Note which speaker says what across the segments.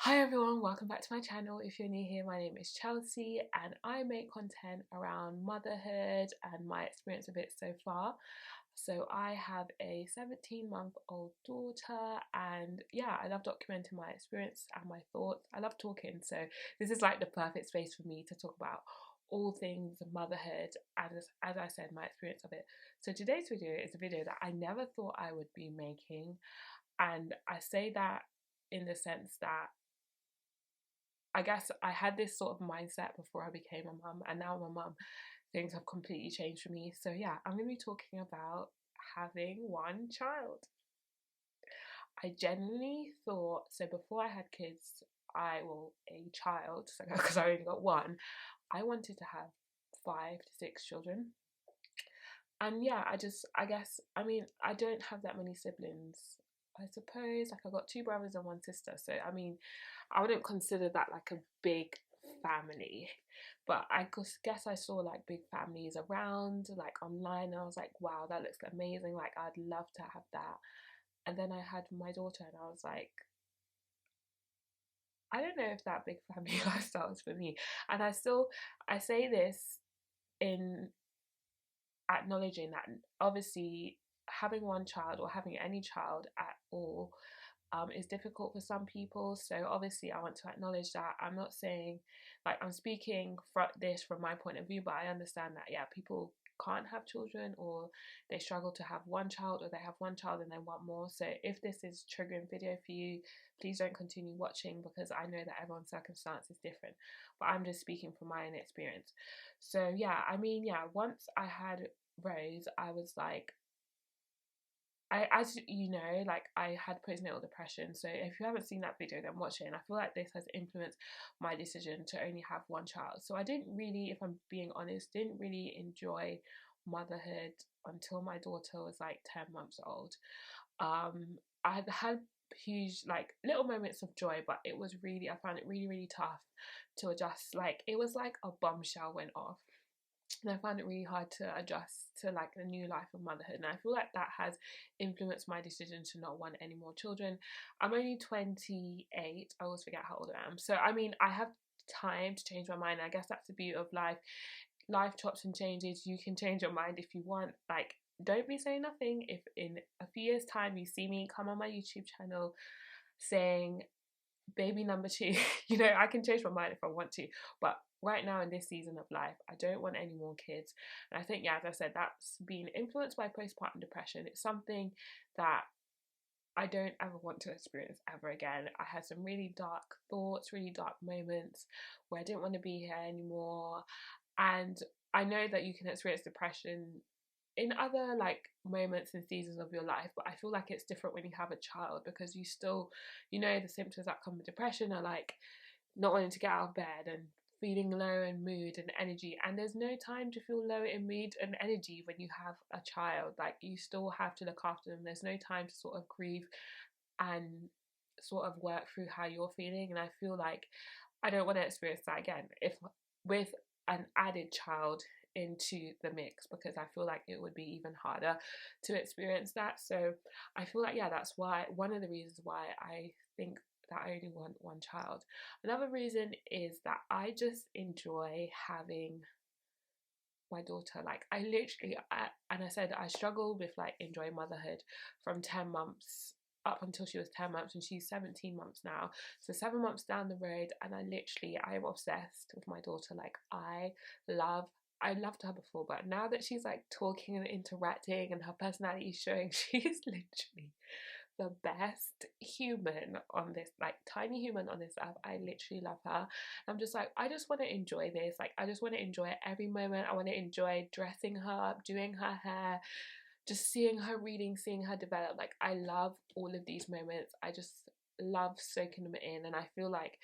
Speaker 1: Hi everyone, welcome back to my channel. If you're new here, my name is Chelsea and I make content around motherhood and my experience of it so far. So I have a 17-month-old daughter and yeah, I love documenting my experience and my thoughts. I love talking, so this is like the perfect space for me to talk about all things motherhood and as I said, my experience of it. So today's video is a video that I never thought I would be making, and I say that in the sense that I guess I had this sort of mindset before I became a mum, and now I'm a mum, things have completely changed for me. So yeah, I'm going to be talking about having one child. I genuinely thought, so before I had kids, a child, so because I only got one, I wanted to have 5 to 6 children. And yeah, I don't have that many siblings. I suppose, like, I got 2 brothers and 1 sister, so I mean, I wouldn't consider that like a big family, but I guess I saw like big families around, like online, and I was like, wow, that looks amazing, like I'd love to have that. And then I had my daughter and I was like, I don't know if that big family lifestyle is for me. And I say this in acknowledging that obviously having one child or having any child at all is difficult for some people. So obviously I want to acknowledge that. I'm not saying, like, I'm speaking from my point of view, but I understand that yeah, people can't have children, or they struggle to have one child, or they have one child and then want more. So if this is triggering video for you, please don't continue watching, because I know that everyone's circumstance is different, but I'm just speaking from my own experience. So yeah, I mean, yeah, once I had Rose, I was like, as you know, like, I had postnatal depression. So if you haven't seen that video, then watch it. And I feel like this has influenced my decision to only have one child. So I didn't really, if I'm being honest, didn't really enjoy motherhood until my daughter was like 10 months old. I had huge, like, little moments of joy, but I found it really, really tough to adjust. Like, it was like a bombshell went off, and I found it really hard to adjust to like the new life of motherhood. And I feel like that has influenced my decision to not want any more children. I'm only 28. I always forget how old I am. So I mean, I have time to change my mind. I guess that's the beauty of life. Life chops and changes. You can change your mind if you want. Like, don't be saying nothing if in a few years time you see me come on my YouTube channel saying baby number 2. You know, I can change my mind if I want to, but right now in this season of life, I don't want any more kids. And I think, yeah, as I said, that's been influenced by postpartum depression. It's something that I don't ever want to experience ever again. I had some really dark thoughts, really dark moments where I didn't want to be here anymore. And I know that you can experience depression in other like moments and seasons of your life, but I feel like it's different when you have a child, because you still, you know, the symptoms that come with depression are like not wanting to get out of bed and feeling low in mood and energy, and there's no time to feel low in mood and energy when you have a child. Like, you still have to look after them. There's no time to sort of grieve and sort of work through how you're feeling, and I feel like I don't want to experience that again, if with an added child into the mix, because I feel like it would be even harder to experience that. So I feel like, yeah, that's why, one of the reasons why I think that I only want one child. Another reason is that I just enjoy having my daughter. Like, and I said I struggled with like enjoying motherhood from 10 months up until she was 10 months, and she's 17 months now, so 7 months down the road, and I'm obsessed with my daughter. Like, I loved her before, but now that she's like talking and interacting and her personality is showing, she is literally the best human on this, like, tiny human on this earth. I literally love her. I'm just like, I just want to enjoy this. Like, I just want to enjoy every moment. I want to enjoy dressing her up, doing her hair, just seeing her reading, seeing her develop. Like, I love all of these moments. I just love soaking them in. And I feel like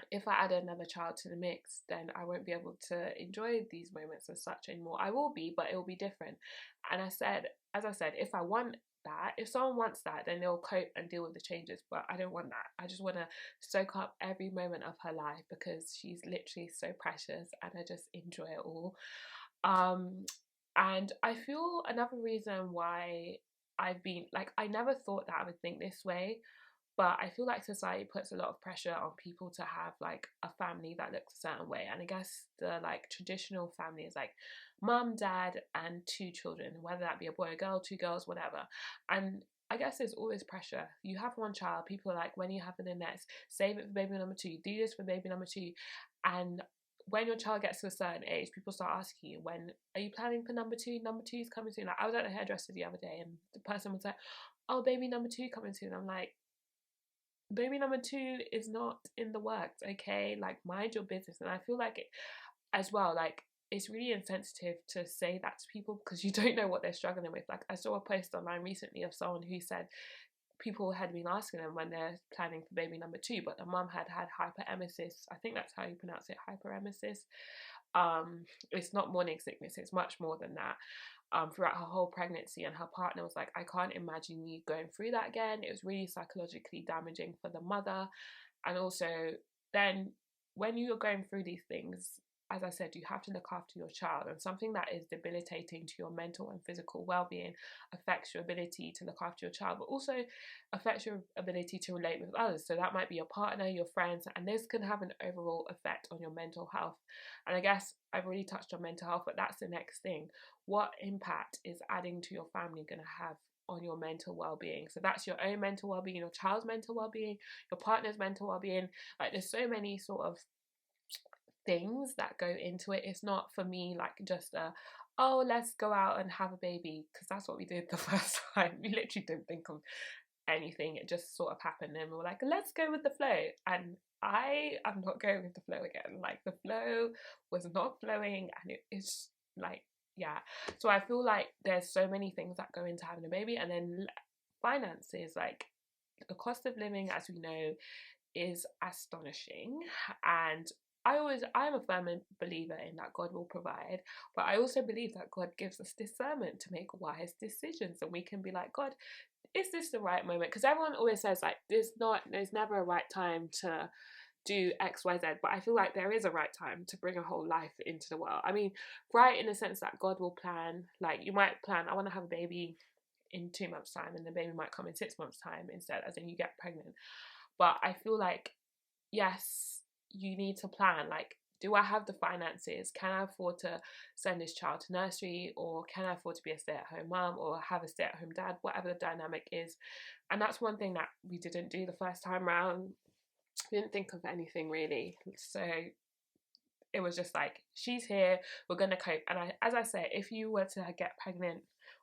Speaker 1: if I add another child to the mix, then I won't be able to enjoy these moments as such anymore. I will be, but it will be different. And as I said, if I want that, if someone wants that, then they'll cope and deal with the changes. But I don't want that. I just want to soak up every moment of her life, because she's literally so precious and I just enjoy it all. Um, and I feel another reason why I've been like, I never thought that I would think this way, But I feel like society puts a lot of pressure on people to have like a family that looks a certain way. And I guess the like traditional family is like mum, dad, and 2 children, whether that be a boy or girl, 2 girls, whatever. And I guess there's always pressure. You have one child, people are like, when are you having the next? Save it for baby number 2, do this for baby number 2. And when your child gets to a certain age, people start asking you, when are you planning for number 2? Number 2 is coming soon. Like, I was at a hairdresser the other day and the person was like, oh, baby number 2 coming soon. I'm like, baby number 2 is not in the works, okay? Like, mind your business. And I feel like it as well, like, it's really insensitive to say that to people because you don't know what they're struggling with. Like, I saw a post online recently of someone who said people had been asking them when they're planning for baby number 2, but the mum had hyperemesis. I think that's how you pronounce it, hyperemesis. It's not morning sickness, it's much more than that. Throughout her whole pregnancy, and her partner was like, I can't imagine you going through that again. It was really psychologically damaging for the mother. And also, then when you're going through these things, as I said, you have to look after your child, and something that is debilitating to your mental and physical well-being affects your ability to look after your child, but also affects your ability to relate with others. So that might be your partner, your friends, and this can have an overall effect on your mental health. And I guess I've already touched on mental health, but that's the next thing. What impact is adding to your family going to have on your mental well-being? So that's your own mental well-being, your child's mental well-being, your partner's mental well-being. Like, there's so many sort of things that go into it. It's not for me like just a, oh, let's go out and have a baby, because that's what we did the first time. We literally didn't think of anything. It just sort of happened and we were like, let's go with the flow. And I am not going with the flow again. Like, the flow was not flowing, and it is like, yeah. So I feel like there's so many things that go into having a baby. And then finances, like the cost of living, as we know, is astonishing. And I'm a firm believer in that God will provide, but I also believe that God gives us discernment to make wise decisions, and we can be like, God, is this the right moment? Because everyone always says like, there's never a right time to do X, Y, Z, but I feel like there is a right time to bring a whole life into the world. I mean, right, in the sense that God will plan, like you might plan, I want to have a baby in 2 months' time, and the baby might come in 6 months' time instead, as in you get pregnant. But I feel like, yes, you need to plan, like, do I have the finances? Can I afford to send this child to nursery, or can I afford to be a stay-at-home mom or have a stay-at-home dad, whatever the dynamic is? And that's one thing that we didn't do the first time round. We didn't think of anything really. So it was just like, she's here, we're gonna cope. And as I say, if you were to get pregnant,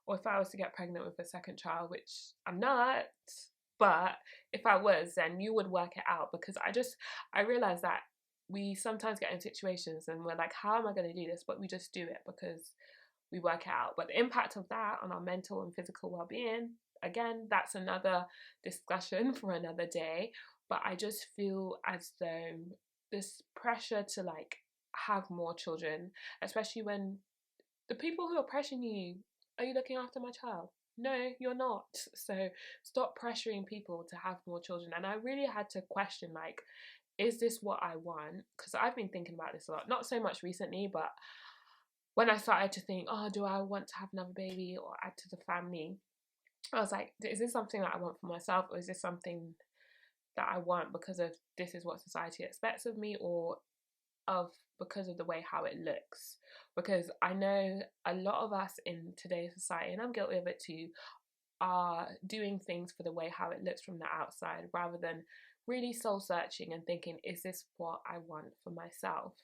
Speaker 1: or if I was to get pregnant with a second child, which I'm not, but if I was, then you would work it out, because I realized that we sometimes get in situations and we're like, how am I going to do this? But we just do it because we work it out. But the impact of that on our mental and physical well-being, again, that's another discussion for another day. But I just feel as though this pressure to like have more children, especially when the people who are pressuring you, are you looking after my child? No, you're not. So stop pressuring people to have more children. And I really had to question, like, is this what I want? Because I've been thinking about this a lot, not so much recently, but when I started to think, oh, do I want to have another baby or add to the family? I was like, is this something that I want for myself, or is this something that I want because of this is what society expects of me, or of because of the way how it looks? Because I know a lot of us in today's society, and I'm guilty of it too, are doing things for the way how it looks from the outside, rather than really soul searching and thinking, is this what I want for myself?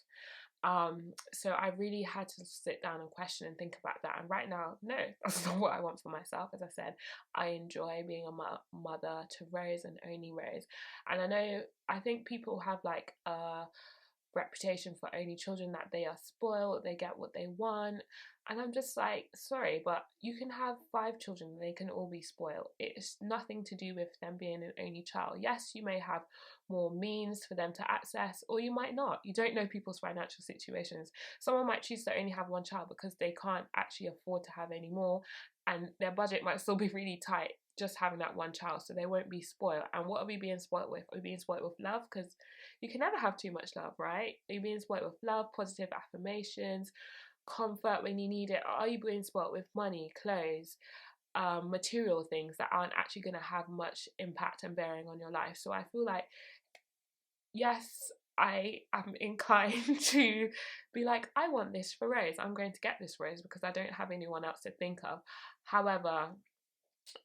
Speaker 1: So I really had to sit down and question and think about that. And right now, no, that's not what I want for myself. As I said, I enjoy being a mother to Rose and only Rose. And I think people have like a reputation for only children, that they are spoiled, they get what they want. And I'm just like, sorry, but you can have 5 children and they can all be spoiled. It's nothing to do with them being an only child. Yes, you may have more means for them to access, or you might not. You don't know people's financial situations. Someone might choose to only have 1 child because they can't actually afford to have any more, and their budget might still be really tight just having that 1 child, so they won't be spoiled. And what are we being spoiled with? Are we being spoiled with love? Because you can never have too much love, right? Are you being spoiled with love, positive affirmations, comfort when you need it? Are you being spoiled with money, clothes, material things that aren't actually going to have much impact and bearing on your life. So I feel like, yes, I am inclined to be like, I want this for Rose, I'm going to get this Rose because I don't have anyone else to think of. However,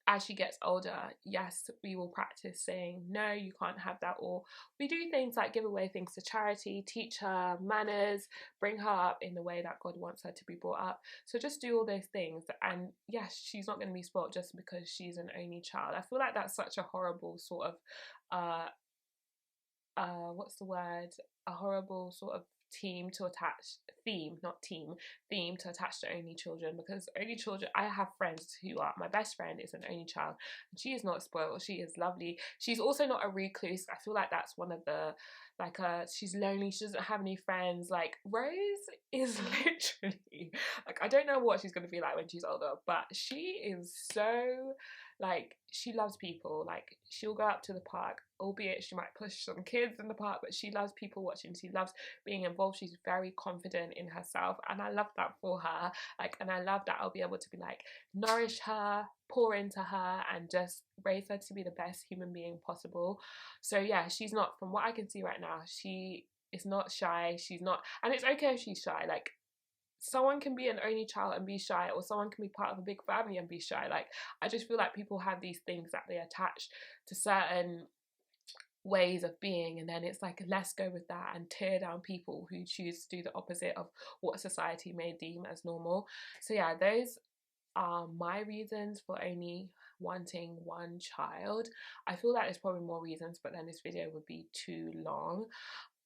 Speaker 1: as she gets older, yes, we will practice saying, no, you can't have that. Or we do things like give away things to charity, teach her manners, bring her up in the way that God wants her to be brought up. So just do all those things. And yes, she's not going to be spoiled just because she's an only child. I feel like that's such a horrible sort of what's the word, a horrible sort of theme to attach to only children, because only children, I have friends who are, my best friend is an only child and she is not spoiled, she is lovely, she's also not a recluse. I feel like that's one of the, like, she's lonely, she doesn't have any friends. Like, Rose is literally, like, I don't know what she's going to be like when she's older, but she is so, like, she loves people. Like, she'll go up to the park, albeit she might push some kids in the park, but she loves people watching, she loves being involved, she's very confident in herself, and I love that for her. Like, and I love that I'll be able to be like, nourish her, pour into her, and just raise her to be the best human being possible. So yeah, she's not, from what I can see right now, she is not shy, she's not, and it's okay if she's shy. Like, someone can be an only child and be shy, or someone can be part of a big family and be shy. Like, I just feel like people have these things that they attach to certain ways of being, and then it's like, let's go with that and tear down people who choose to do the opposite of what society may deem as normal. So yeah, those are my reasons for only wanting one child. I feel like there's probably more reasons, but then this video would be too long.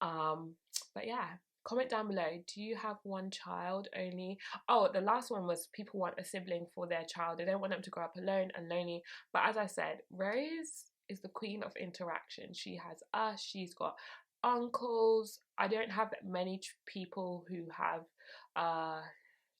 Speaker 1: But yeah, comment down below, do you have one child only? Oh, the last one was people want a sibling for their child, they don't want them to grow up alone and lonely. But as I said, Rose is the queen of interaction. She has us, she's got uncles. I don't have many people who have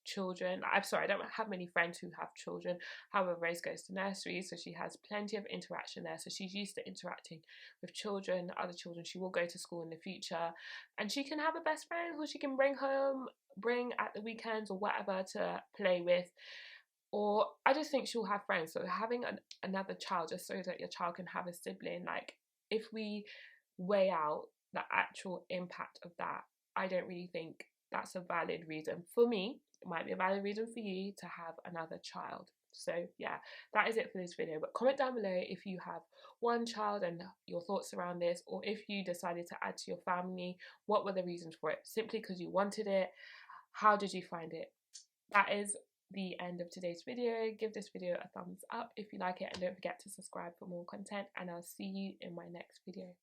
Speaker 1: children. I'm sorry, I don't have many friends who have children. However, Rose goes to nursery, so she has plenty of interaction there. So she's used to interacting with children, other children. She will go to school in the future, and she can have a best friend who she can bring home, bring at the weekends or whatever to play with. Or I just think she'll have friends. So having another child just so that your child can have a sibling, like, if we weigh out the actual impact of that, I don't really think that's a valid reason. For me, it might be a valid reason for you to have another child. So yeah, that is it for this video. But comment down below if you have one child and your thoughts around this, or if you decided to add to your family, what were the reasons for it? Simply because you wanted it? How did you find it? That is the end of today's video. Give this video a thumbs up if you like it, and don't forget to subscribe for more content, and I'll see you in my next video.